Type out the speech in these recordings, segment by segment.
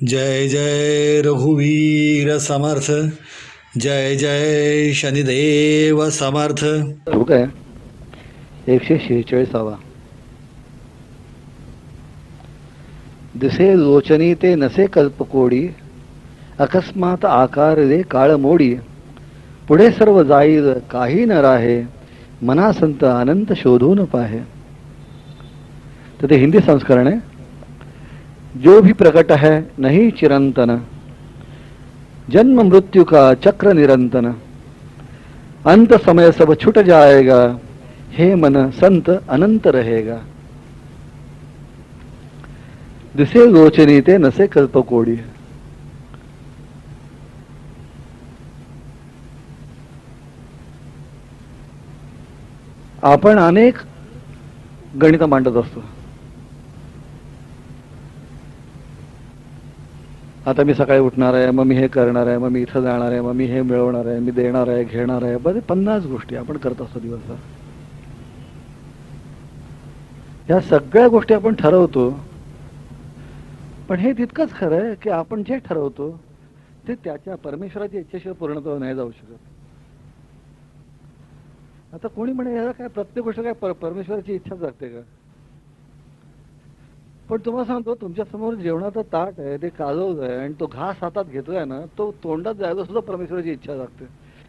जय जय रघुवीर समर्थ. जय जय शनिदेव समर्थ. श्लोक आहे 146. दिसे लोचनी ते नसे कल्पकोडी, अकस्मात आकार रे काळ मोडी. पुढे सर्व जाईल काही न राहे, मना संत अनंत शोधून पाहे. तर ते हिंदी संस्करण आहे. जो भी प्रकट है नहीं चिरंतन, जन्म मृत्यु का चक्र निरंतन. अंत समय सब छूट जाएगा, हे मन संत अनंत रहेगा. दिसे लोचनी ते नसे कल्पकोडी. आपण अनेक गणित मांडत असतो. आता मी सकाळी उठणार आहे, मग मी हे करणार आहे, मग मी इथं जाणार आहे, मग मी हे मिळवणार आहे, मी देणार आहे, घेणार आहे. बरे 50 गोष्टी आपण करत असतो दिवसभर. या सगळ्या गोष्टी आपण ठरवतो, पण हे तितकंच खरं आहे की आपण जे ठरवतो ते त्याच्या परमेश्वराच्या इच्छेशिवाय पूर्णत्व नाही जाऊ शकत. आता कोणी म्हणे याला काय प्रत्येक गोष्ट काय परमेश्वराची इच्छा जगते का? पण तुम्हाला सांगतो, तुमच्या समोर जेवणाचं ताट आहे, ते कालवलं आहे आणि तो घास हातात घेतोय ना, तो तोंडात जायला सुद्धा परमेश्वराची इच्छा लागते.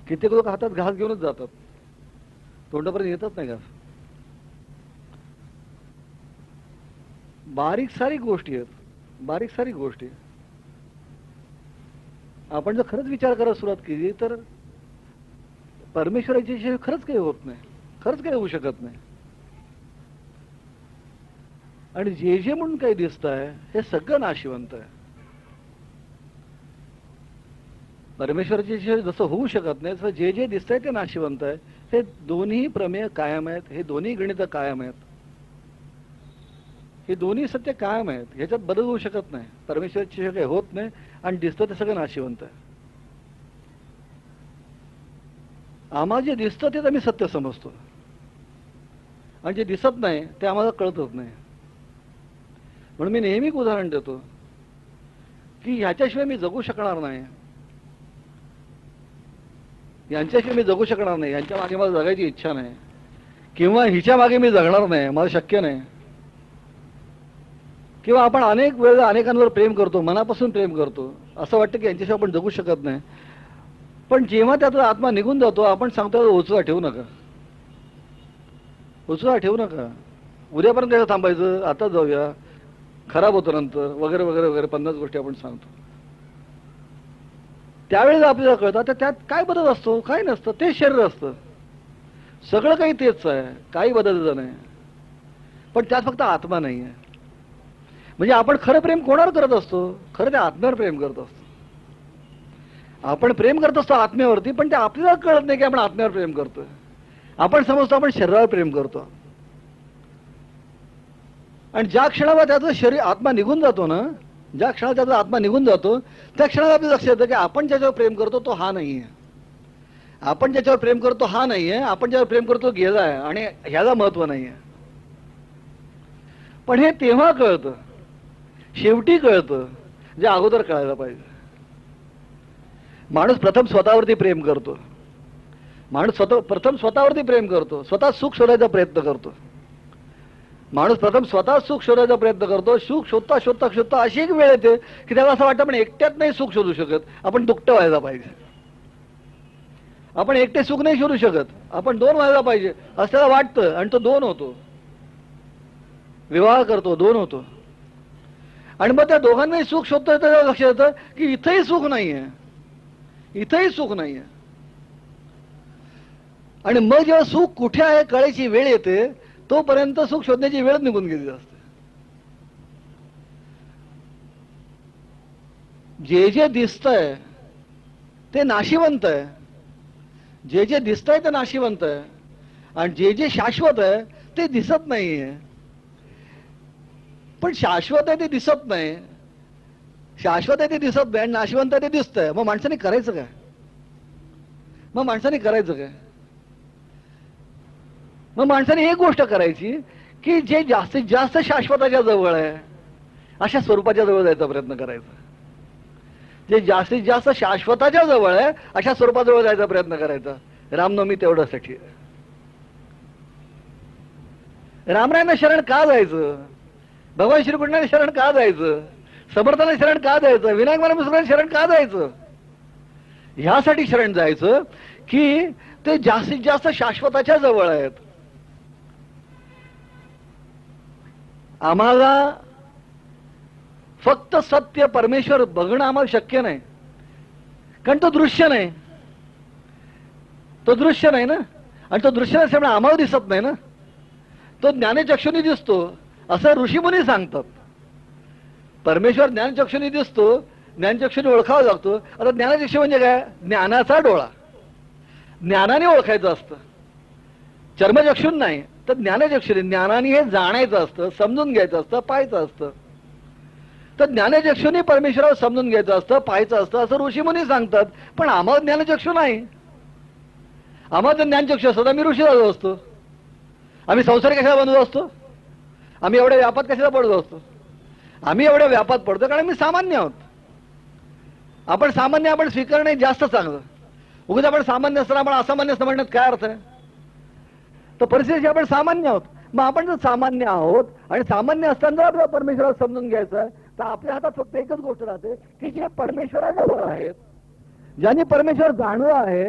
कित्येक लोक हातात घास घेऊनच जातात, तोंडापर्यंत येतच नाही घास. बारीक सारीक गोष्टी आहेत, बारीक सारीक गोष्टी. आपण जर खरंच विचार करायला सुरुवात केली तर परमेश्वराची इच्छा खरंच काही होत नाही, खरंच काही होऊ शकत नाही. आणि जे जे म्हणून काही दिसत आहे हे सगळं नाशिवंत आहे. परमेश्वराची इच्छा जसं होऊ शकत नाही तसं जे जे दिसतंय ते नाशिवंत आहे. हे दोन्ही प्रमेय कायम आहेत, हे दोन्ही गणित कायम आहेत, हे दोन्ही सत्य कायम आहेत. ह्याच्यात बदल होऊ शकत नाही. परमेश्वराची इच्छा काही होत नाही आणि दिसतं ते सगळं नाशिवंत आहे. आम्हाला जे दिसतं तेच आम्ही सत्य समजतो आणि जे दिसत नाही ते आम्हाला कळतच नाही. म्हणून मी नेहमी उदाहरण देतो की ह्याच्याशिवाय मी जगू शकणार नाही, यांच्याशिवाय मी जगू शकणार नाही, यांच्या मागे मला जगायची इच्छा नाही, किंवा हिच्या मागे मी जगणार नाही, मला शक्य नाही. किंवा आपण अनेक वेळेला अनेकांवर प्रेम करतो, मनापासून प्रेम करतो, असं वाटतं की यांच्याशिवाय आपण जगू शकत नाही. पण जेव्हा त्यातला आत्मा निघून जातो आपण सांगतो उचला ठेवू नका, उचला ठेवू नका, उद्यापर्यंत काय थांबायचं, आता जाऊया, खराब होतं नंतर, वगैरे वगैरे वगैरे 50 गोष्टी आपण सांगतो. त्यावेळेला आपल्याला कळतं तर त्यात काय बदल असतो, काय नसतं, ते शरीर असतं, सगळं काही तेच आहे, काही बदललं नाही. पण त्यात फक्त आत्मा नाही आहे. म्हणजे आपण खरं प्रेम कोणावर करत असतो? खरं त्या आत्म्यावर प्रेम करत असतो. आपण प्रेम करत असतो आत्म्यावरती, पण ते आपल्याला कळत नाही की आपण आत्म्यावर प्रेम करतोय. आपण समजतो आपण शरीरावर प्रेम करतो. आणि ज्या क्षणाला त्याचं शरीर आत्मा निघून जातो ना, ज्या क्षणाला त्याचा आत्मा निघून जातो त्या क्षणाला आपल्याला लक्षात येतं की आपण ज्याच्यावर प्रेम करतो तो हा नाही आहे. आपण ज्याच्यावर प्रेम करतो हा नाही आहे, आपण ज्यावर प्रेम करतो गेला आहे आणि ह्याला महत्व नाही आहे. पण हे तेव्हा कळतं, शेवटी कळतं, जे अगोदर कळायला पाहिजे. माणूस प्रथम स्वतःवरती प्रेम करतो, माणूस प्रथम स्वतःवरती प्रेम करतो, स्वतः सुख शोधायचा प्रयत्न करतो. माणूस प्रथम स्वतः सुख शोधायचा प्रयत्न करतो. सुख शोधता शोधता शोधता अशी एक वेळ येते की त्याला असं वाटतं आपण एकट्यात नाही सुख शोधू शकत, आपण दुकटं व्हायला पाहिजे. आपण एकटे सुख नाही शोधू शकत, आपण दोन व्हायला पाहिजे असं त्याला वाटतं आणि तो दोन होतो. विवाह करतो, दोन होतो. आणि मग त्या दोघांनाही सुख शोधता त्याला लक्षात येतं की इथंही सुख नाहीये, इथंही सुख नाहीये. आणि मग जेव्हा सुख कुठे आहे कळायची वेळ येते तोपर्यंत सुख शोधण्याची वेळ निघून गेलेली असते. जे जे दिसतंय ते नाशिवंत आहे, जे जे दिसतंय ते नाशिवंत आहे, आणि जे जे शाश्वत आहे ते दिसत नाहीये. पण शाश्वत आहे ते दिसत नाही, शाश्वत आहे ते दिसत नाही आणि नाशिवंत आहे ते दिसतंय. मग माणसाने करायचं काय? मग माणसाने करायचं काय? मग माणसाने एक गोष्ट करायची की जे जास्तीत जास्त शाश्वताच्या जवळ आहे अशा स्वरूपाच्या जवळ जायचा प्रयत्न करायचा. जे जास्तीत जास्त शाश्वताच्या जवळ आहे अशा स्वरूपाजवळ जायचा प्रयत्न करायचा. रामनवमी तेवढ्यासाठी. रामरायांना शरण का जायचं? भगवान श्रीकृष्णाने शरण का जायचं? समर्थाने शरण का जायचं? विनायक महाराज शरण का जायचं? ह्यासाठी शरण जायचं की ते जास्तीत जास्त शाश्वताच्या जवळ आहेत. आम्हाला फक्त सत्य परमेश्वर बघणं आम्हाला शक्य नाही, कारण तो दृश्य नाही. तो दृश्य नाही ना, आणि तो दृश्य नसल्यामुळे आम्हाला दिसत नाही ना. तो ज्ञानचक्षुनी दिसतो असं ऋषीमुनी सांगतात. परमेश्वर ज्ञानचक्षुनी दिसतो, ज्ञानचक्षुनी ओळखावा लागतो. आता ज्ञानचक्षु म्हणजे काय? ज्ञानाचा डोळा. ज्ञानाने ओळखायचं असतं, चर्मचक्षुन नाही. तर ज्ञानचक्षुनी, ज्ञानाने हे जाणायचं असतं, समजून घ्यायचं असतं, पाहायचं असतं. तर ज्ञानचक्षुनी परमेश्वरावर समजून घ्यायचं असतं, पाहायचं असतं असं ऋषीमुनी सांगतात. पण आम्हाला ज्ञानचक्षु नाही. आम्हाला जर ज्ञानचक्षु असतो तर आम्ही ऋषी झालो असतो. आम्ही संसार कशाला बनवत असतो? आम्ही एवढ्या व्यापात कशाला पडतो असतो? आम्ही एवढ्या व्यापात पडतो कारण आम्ही सामान्य आहोत. आपण सामान्य, आपण स्वीकारणे जास्त चांगलं. उगाच आपण सामान्य असताना आपण असामान्य असं म्हणण्यात काय अर्थ आहे? तर परिस्थिती आपण सामान्य आहोत. मग आपण जर सामान्य आहोत आणि सामान्य असताना जर आपल्याला परमेश्वराला समजून घ्यायचं आहे तर आपल्या हातात फक्त एकच गोष्ट राहते की जे परमेश्वराजवळ आहेत, ज्यांनी परमेश्वर जाणलं आहे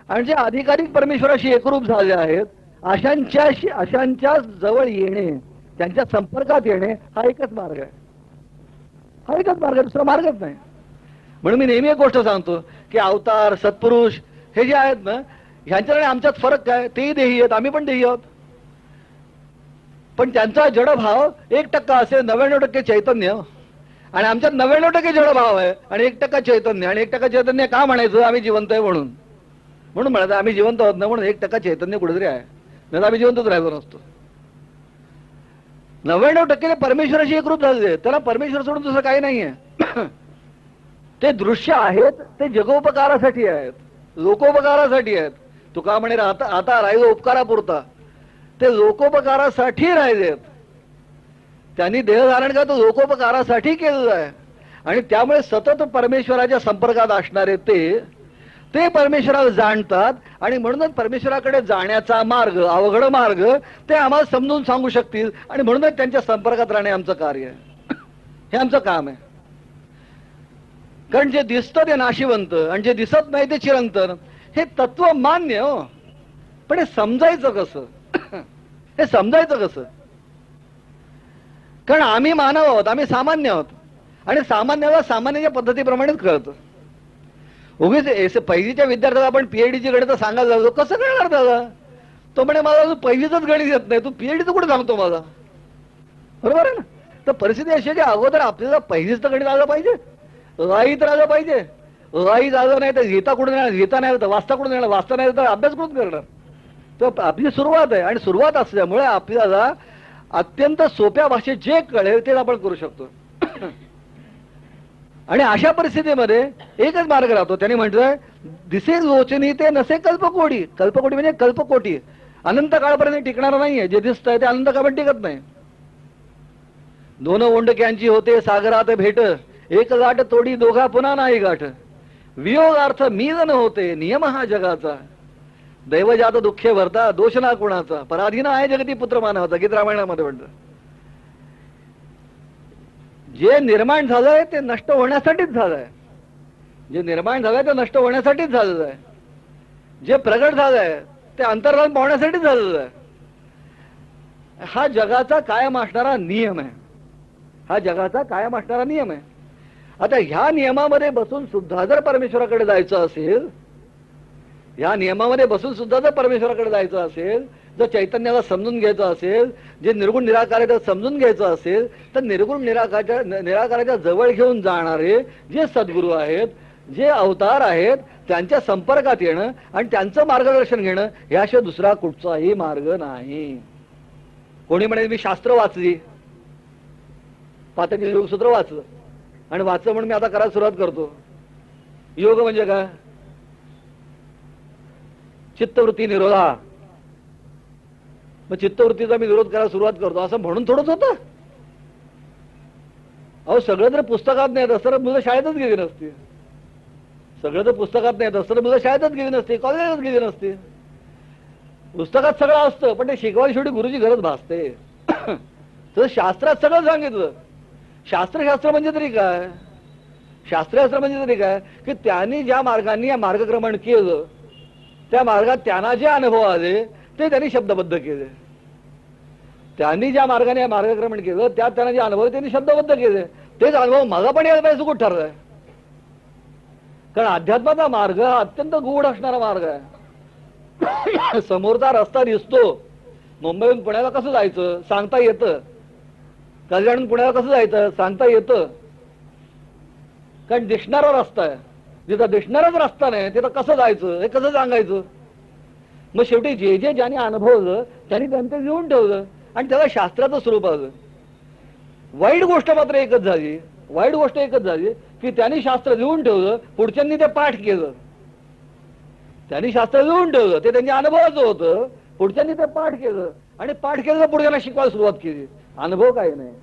आणि जे अधिकाधिक परमेश्वराशी एकरूप झाले आहेत, अशांच्या जवळ येणे, त्यांच्या संपर्कात येणे हा एकच मार्ग आहे. हा एकच मार्ग आहे, दुसरा मार्गच नाही. म्हणून मी नेहमी एक गोष्ट सांगतो की अवतार, सत्पुरुष हे जे आहेत ना, ह्यांच्याकडे आमच्यात फरक काय? तेही देही आहेत, आम्ही पण देही आहोत. पण त्यांचा जडभाव 1% असेल, 99% चैतन्य. आणि आमच्यात 99% जडभाव आहे आणि 1% चैतन्य. आणि 1% चैतन्य का म्हणायचं? आम्ही जिवंत आहे म्हणून. म्हणून म्हणायचं आम्ही जिवंत आहोत ना, म्हणून 1% चैतन्य कुठेतरी आहे, नाही आम्ही जिवंतच राहिलो नसतो. 99% परमेश्वराशी एकरूप झालेले आहेत. त्याला परमेश्वर सोडून दुसरं काही नाहीये. ते दृश्य आहेत, ते जगोपकारासाठी आहेत, लोकोपकारासाठी आहेत. तुका म्हणे आता राहिलो उपकारापुरता. ते लोकोपकारासाठी राहिलेत. त्यांनी देह धारण केलं तर लोकोपकारासाठी केलेलं आहे. आणि त्यामुळे सतत परमेश्वराच्या संपर्कात असणारे ते परमेश्वराला जाणतात. आणि म्हणूनच परमेश्वराकडे जाण्याचा मार्ग, अवघड मार्ग ते आम्हाला समजून सांगू शकतील. आणि म्हणूनच त्यांच्या संपर्कात राहणे आमचं कार्य आहे, हे आमचं काम आहे. कारण जे दिसतं ते नाशिवंत आणि जे दिसत नाही ते चिरंतन, हे तत्व मान्य हो. पण हे समजायचं कसं? हे समजायचं कसं? कारण आम्ही मानव आहोत, आम्ही सामान्य आहोत. आणि सामान्याला सामान्याच्या पद्धतीप्रमाणेच कळतं. उगीच पहिलीच्या विद्यार्थ्याला आपण पीएचडीची गणित सांगायला लागलो, कसं कळणार त्याला? तो म्हणे मला पहिलीच गणित येत नाही, तू पीएचडीचं कुठे सांगतो मला? बरोबर आहे ना? तर परिस्थिती अशी आहे की अगोदर आपल्याला पहिलीच तर गणित आलं पाहिजे, राईत आलं पाहिजे. राईत आलं नाही तर लिहिता कुठून येणार? लिहिता नाही तर वाचता कुठून येणार? वाचता नाही तर अभ्यास कुठून करणार? तर आपली सुरुवात आहे. आणि सुरुवात असल्यामुळे आपल्याला अत्यंत सोप्या भाषेत जे कळेल ते आपण करू शकतो. आणि अशा परिस्थितीमध्ये एकच मार्ग राहतो. त्यांनी म्हटलंय दिसे लोचनी ते नसे कल्पकोटी. कल्पकोटी म्हणजे कल्पकोटी, अनंत काळपर्यंत टिकणार नाहीये. जे दिसतंय ते अनंत काळपर्यंत टिकत नाही. दोन ओंडक्यांची होते सागरात भेट, एक गाठ तोडी दोघा पुन्हा नाही गाठ. वियोगार्थ मीलन होते नियम हा जगाचा. दैवजात दुःखे भरता दोष ना कुणाचा. पराधीन आहे जगती पुत्र मानवाचा, गीत रामायणामध्ये म्हणतं. जे निर्माण झालंय ते नष्ट होण्यासाठीच झालंय. जे निर्माण झालंय ते नष्ट होण्यासाठीच झालेलं आहे. जे प्रगट झालंय ते अंतर्धान पावण्यासाठीच झालेलं आहे. हा जगाचा कायम असणारा नियम आहे. हा जगाचा कायम असणारा नियम आहे. आता ह्या नियमामध्ये बसून सुद्धा जर परमेश्वराकडे जायचं असेल, या नियमामध्ये बसून सुद्धा जर परमेश्वराकडे जायचं असेल, जर चैतन्याला समजून घ्यायचं असेल, जे निर्गुण निराकाराचं समजून घ्यायचं असेल, तर निर्गुण निराकाराच्या जवळ घेऊन जाणारे जे सद्गुरू आहेत, जे अवतार आहेत, त्यांच्या संपर्कात येणं आणि त्यांचं मार्गदर्शन घेणं, याशिवाय दुसरा कुठचाही मार्ग नाही. कोणी म्हणे मी शास्त्र वाचली, पातंजली योगसूत्र वाचलं आणि वाचलं म्हणून मी आता करायला सुरुवात करतो. योग म्हणजे काय? चित्तवृत्ती निरोधा. मग चित्तवृत्तीचा मी निरोध करायला सुरुवात करतो असं म्हणून थोडंच होतं. अहो सगळं जर पुस्तकात नाही असतं तर मुलं शाळेतच गेली नसती. सगळं तर पुस्तकात नाही असतं, मुलं शाळेतच गेली नसते, कॉलेजच गेली नसते. पुस्तकात सगळं असतं, पण ते शिकवायला शेवटी गुरुची गरज भासते. तर शास्त्रात सगळं सांगितलं. शास्त्र म्हणजे तरी काय? शास्त्र म्हणजे तरी काय की त्यांनी ज्या मार्गाने या मार्गक्रमण केलं, त्या मार्गात त्यांना जे अनुभव आले ते त्यांनी शब्दबद्ध केले. त्यांनी ज्या मार्गाने या मार्गक्रमण केलं त्यात त्यांना जे अनुभव त्यांनी शब्दबद्ध केले. तेच अनुभव मला पण यायला पाहिजे कुठं ठरलाय. कारण अध्यात्माचा मार्ग हा अत्यंत गूढ असणारा मार्ग आहे. समोरचा रस्ता दिसतो. मुंबईहून पुण्याला कसं जायचं सांगता येतं. कल्याणहून पुण्याला कसं जायचं सांगता येतं. कारण दिसणारा रस्ता आहे. जिथं दिसणाराच रस्ता नाही तिथं कसं जायचं हे कसं सांगायचं. मग शेवटी जे जे ज्याने अनुभवलं त्यांनी त्यांचं लिहून ठेवलं आणि त्याला शास्त्राचं स्वरूप आलं. वाईट गोष्ट मात्र एकच झाली. वाईट गोष्ट एकच झाली की त्यांनी शास्त्र लिहून ठेवलं, पुढच्यांनी ते पाठ केलं. त्यांनी शास्त्र लिहून ठेवलं, ते त्यांच्या अनुभवाचं होतं, पुढच्यांनी ते पाठ केलं आणि पाठ केलं पुढच्यांना शिकवायला सुरुवात केली. अनुभव काही नाही.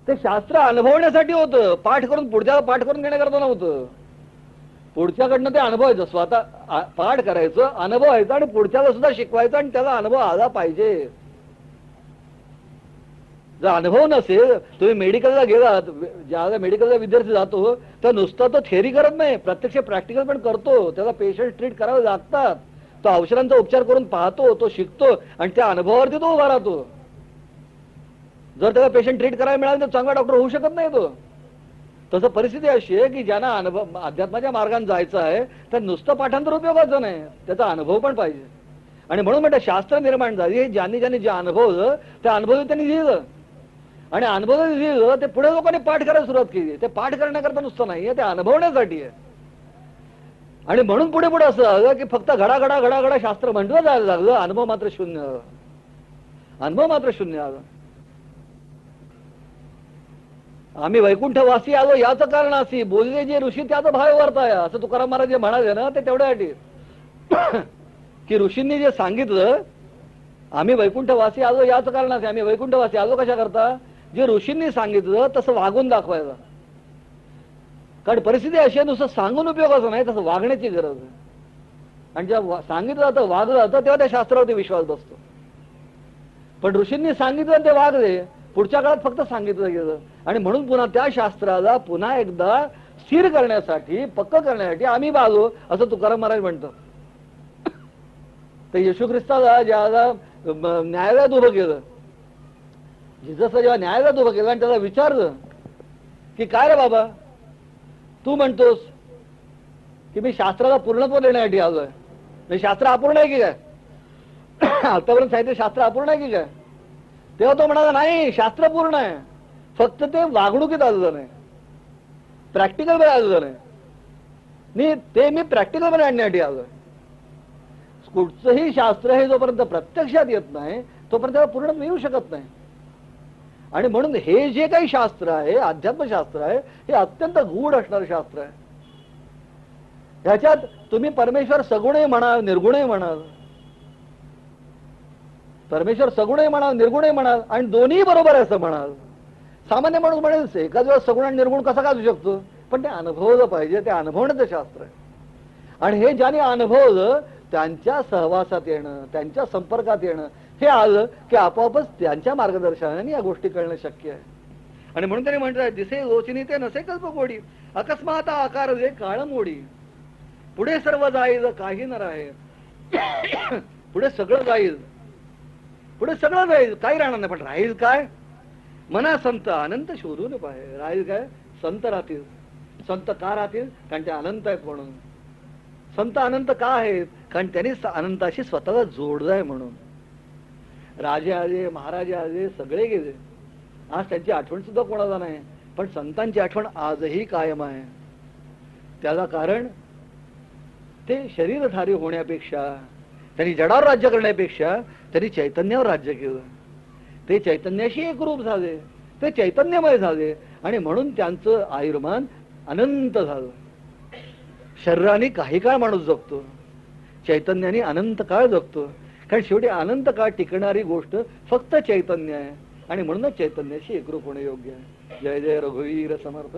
ते शास्त्र अनुभवण्यासाठी होतं, पाठ करून पुढच्याला पाठ करून घेण्याकरता नव्हतं. पुढच्याकडनं ते अनुभवायचं, स्वतः पाठ करायचं, अनुभवायचं आणि पुढच्याला सुद्धा शिकवायचं आणि त्याला अनुभव आला पाहिजे. जर अनुभव नसेल, तुम्ही मेडिकलला गेलात, ज्याला मेडिकलला विद्यार्थी जातो तर नुसतं तो थेअरी करत नाही, प्रत्यक्ष प्रॅक्टिकल पण करतो. त्याला पेशंट ट्रीट करावे लागतात. तो औषधांचा उपचार करून पाहतो, तो शिकतो आणि त्या अनुभवावरती तो उभा राहतो. जर त्याला पेशंट ट्रीट करायला मिळालं तर चांगला डॉक्टर होऊ शकत नाही तो. तसं परिस्थिती अशी आहे की ज्यांना अनुभव अध्यात्माच्या मार्गाने जायचं आहे तर नुसतं पाठांतर उपयोगाचं नाही, त्याचा अनुभव पण पाहिजे. आणि म्हणून म्हणतात शास्त्र निर्माण झाली, ज्यांनी ज्यांनी जे अनुभवलं त्या अनुभव त्यांनी लिहिलं आणि अनुभव लिहिलं ते पुढे लोकांनी पाठ करायला सुरुवात केली. ते पाठ करण्याकरता नुसतं नाही, ते अनुभवण्यासाठी आहे. आणि म्हणून पुढे पुढे असं आलं की फक्त घडा घडा घडा घडा शास्त्र म्हटलं जायला लागलं, अनुभव मात्र शून्य. अनुभव मात्र शून्य आलं. आम्ही वैकुंठवासी आलो याचं कारण अशी, बोलले जे ऋषी त्याचं भाव वर्ताय, असं तुकाराम महाराज जे म्हणाले ना ते तेवढ्यासाठी की ऋषींनी जे सांगितलं आम्ही वैकुंठवासी आलो याचं कारण असे. आम्ही वैकुंठवासी आलो कशा करता, जे ऋषींनी सांगितलं तसं वागून दाखवायचं. कारण परिस्थिती अशी आहे, नुसतं सांगून उपयोगाचं नाही, तसं वागण्याची गरज आहे. आणि जेव्हा सांगितलं जातं वागलं जातं तेव्हा त्या शास्त्रावरती विश्वास बसतो. पण ऋषींनी सांगितलं ते वागले, पुढच्या काळात फक्त सांगितलं गेलं. आणि म्हणून पुन्हा त्या शास्त्राला पुन्हा एकदा स्थिर करण्यासाठी, पक्क करण्यासाठी आम्ही बाजू, असं तुकाराम महाराज म्हणतो. तर येशू ख्रिस्ताला ज्याला न्यायालयात उभं केलं, जिजसला जेव्हा न्यायालयात उभं केलं आणि त्याला विचारलं की काय रे बाबा तू म्हणतोस की मी शास्त्राला पूर्णत्व देण्यासाठी आलोय, म्हणजे शास्त्र अपूर्ण आहे की काय, आतापर्यंत सांगितलं शास्त्र अपूर्ण आहे की काय. तेव्हा तो म्हणाला नाही, शास्त्र पूर्ण आहे, फक्त ते वागणुकीत आलेलं नाही, प्रॅक्टिकल मध्ये आलेलं नाही. ते मी प्रॅक्टिकल मध्ये आणण्यासाठी आलोय. कुठचंही शास्त्र हे जोपर्यंत प्रत्यक्षात येत नाही तोपर्यंत त्याला पूर्ण मिळू शकत नाही. आणि म्हणून हे जे काही शास्त्र आहे, अध्यात्मशास्त्र आहे, हे अत्यंत गूढ असणारं शास्त्र आहे. ह्याच्यात तुम्ही परमेश्वर सगुणही म्हणाल, निर्गुणही म्हणाल, परमेश्वर सगुणही म्हणाल, निर्गुणही म्हणाल आणि दोन्ही बरोबर आहे असं म्हणाल. सामान्य माणूस म्हणेल एकाच वेळेस सगुण आणि निर्गुण कसा काजू शकतो, पण ते अनुभवलं पाहिजे, ते अनुभवण्याचं शास्त्र आहे. आणि हे ज्याने अनुभवलं त्यांच्या सहवासात येणं, त्यांच्या संपर्कात येणं हे आलं की आपोआपच त्यांच्या मार्गदर्शनाने या गोष्टी कळणं शक्य आहे. आणि म्हणून त्यांनी म्हटलं दिसे लोचनी ते नसे कल्पकोडी, अकस्मात आकार जे काळ मोडी, पुढे सर्व जाईल काही न राहे. पुढे सगळं जाईल, पुढे सगळं जाईल, काही राहणार नाही, पण राहील काय, मना संत अनंत शोधून पाहे. राहील काय, संत राहतील. संत का राहतील, कारण ते अनंत आहेत म्हणून. संत अनंत का आहेत, कारण त्यांनी अनंताशी स्वतःला जोडलंय म्हणून. राजे आले, महाराजे आले, सगळे गेले, आज त्यांची आठवण सुद्धा कोणाला नाही, पण संतांची आठवण आजही कायम आहे. त्याला कारण ते शरीरधारी होण्यापेक्षा, त्यांनी जडावर राज्य करण्यापेक्षा त्यांनी चैतन्यावर राज्य केलं. ते चैतन्याशी एकरूप झाले, ते चैतन्यमय झाले आणि म्हणून त्यांचं आयुर्मान अनंत झालं. शरीराने काही काळ माणूस जगतो, चैतन्याने अनंत काळ जगतो. कारण शेवटी अनंत काळ टिकणारी गोष्ट फक्त चैतन्य आहे आणि म्हणूनच चैतन्याशी एकरूप होणे योग्य आहे. जय जय रघुवीर समर्थ.